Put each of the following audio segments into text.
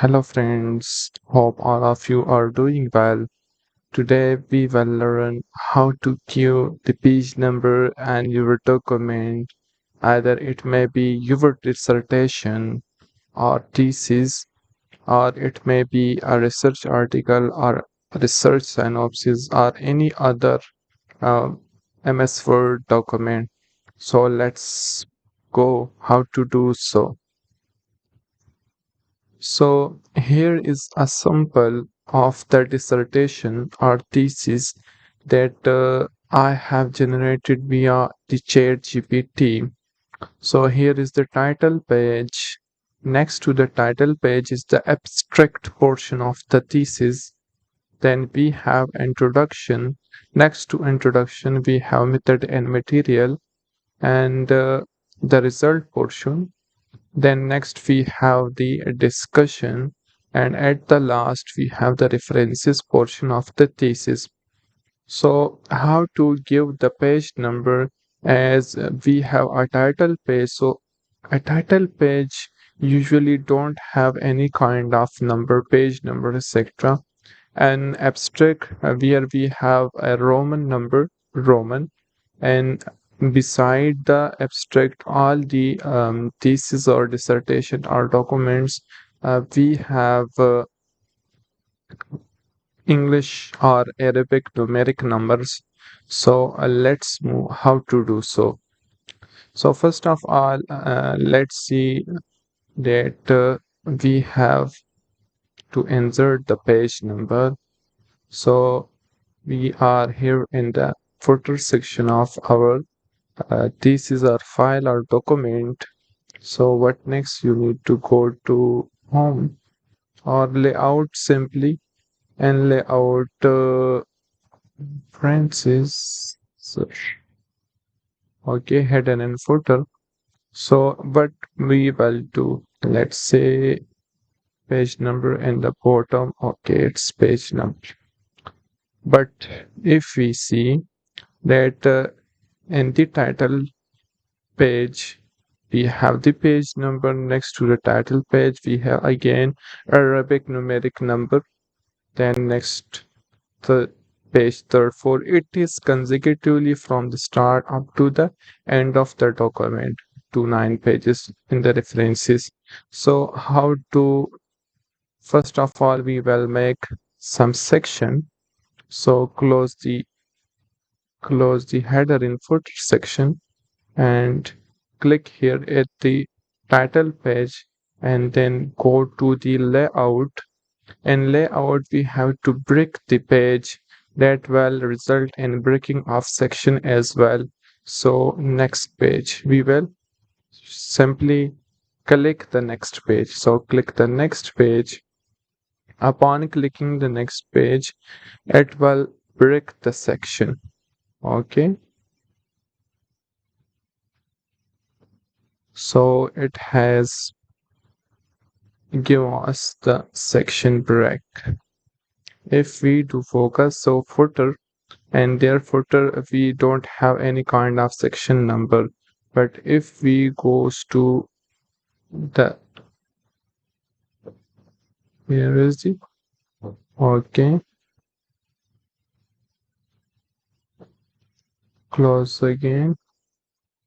Hello friends, hope all of you are doing well. Today we will learn how to queue the page number and your document. Either it may be your dissertation or thesis, or it may be a research article or a research synopsis or any other uh, MS Word document. So let's go how to do so. So here is a sample of the dissertation or thesis that I have generated via the chat GPT. So here is the title page. Next to the title page is the abstract portion of the thesis. Then we have introduction. Next to introduction, we have method and material and the result portion. Then next we have the discussion, and at the last we have the references portion of the thesis. So how to give the page number, as we have a title page. So a title page usually don't have any kind of number, page number, etc. An abstract where we have a Roman number, Roman, and beside the abstract, all the thesis or dissertation or documents, we have English or Arabic numeric numbers. So let's move how to do so. So first of all, let's see that we have to insert the page number. So we are here in the footer section of our thesis or file or document. So what next? You need to go to home or layout simply and layout Francis. Okay, header and footer. So what we will do, let's say page number in the bottom. Okay, it's page number. But if we see that in the title page, we have the page number. Next to the title page, we have again Arabic numeric number. Then next the page, therefore it is consecutively from the start up to the end of the document to 9 pages in the references. So how to, first of all we will make some section. So close the header in footer section and click here at the title page, and then go to the layout. In layout we have to break the page. That will result in breaking of section as well. So next page, we will simply click the next page. So click the next page. Upon clicking the next page, it will break the section. Okay, so it has give us the section break. If we do focus, so footer, and their footer we don't have any kind of section number. But if we goes to the, where is the, okay, close again.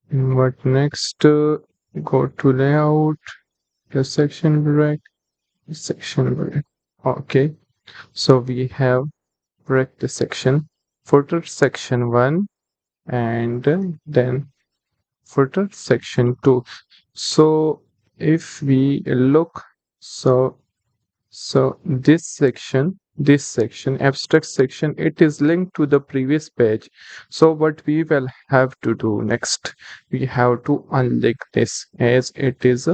And what next? Go to layout, the section break, section break. Okay, so we have break the section, footer section 1, and then footer section 2. So if we look, so this section, abstract section, it is linked to the previous page. So what we will have to do next, we have to unlink this as it is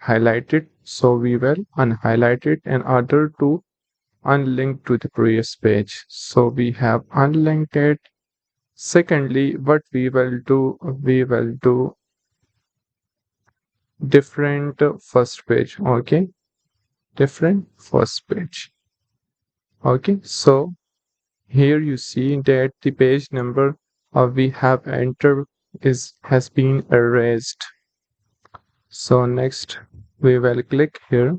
highlighted. So we will unhighlight it in order to unlink to the previous page. So we have unlinked it. Secondly, what we will do different first page. Okay, different first page. Okay, so here you see that the page number we have entered has been erased. So next we will click here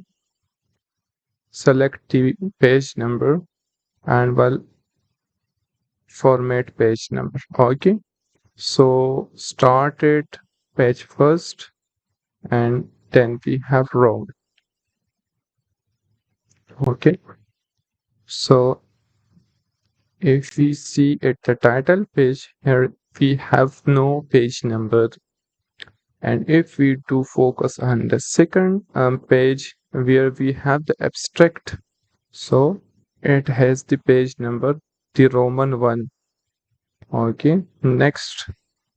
select the page number and well format page number. Okay, so start it page first and then we have row. Okay, so if we see at the title page here we have no page number, and if we do focus on the second page where we have the abstract, so it has the page number, the Roman one. Okay, next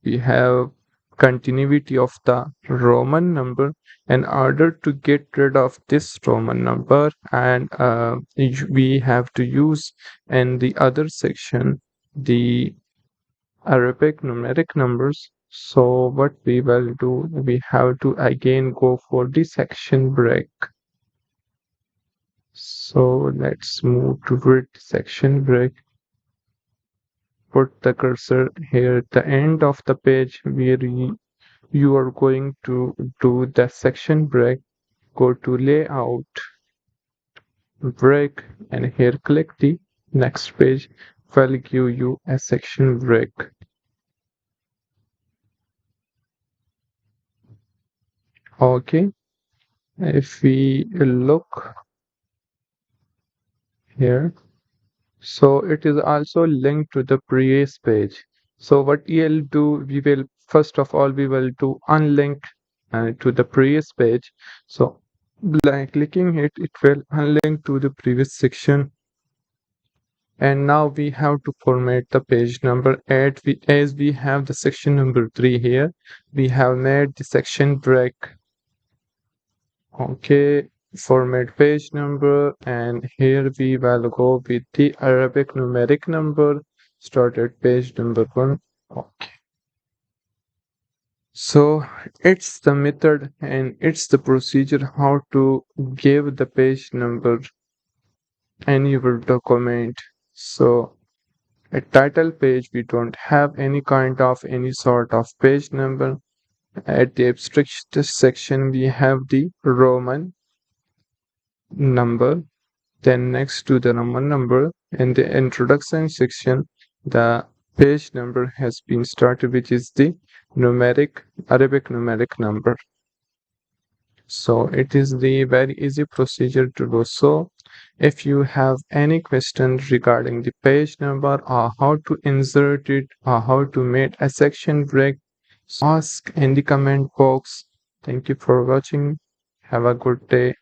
we have continuity of the Roman number. In order to get rid of this Roman number, and we have to use in the other section the Arabic numeric numbers. So what we will do, we have to again go for the section break. So let's move to read section break. Put the cursor here at the end of the page where you are going to do the section break. Go to layout, break, and here click the next page will give you a section break. Okay, if we look here, so it is also linked to the previous page. So what we'll do, we will first of all we will do unlink to the previous page. So by clicking it, it will unlink to the previous section. And now we have to format the page number as we have the section number 3 here. We have made the section break. Okay, format page number, and here we will go with the Arabic numeric number. Started page number 1. Okay. So it's the method and it's the procedure how to give the page number in your document. So a title page, we don't have any kind of any sort of page number. At the abstract section, we have the Roman number. Then next to the Roman number, in the introduction section, the page number has been started, which is the Arabic numeric number. So it is the very easy procedure to do so. If you have any questions regarding the page number or how to insert it or how to make a section break, ask in the comment box. Thank you for watching. Have a good day.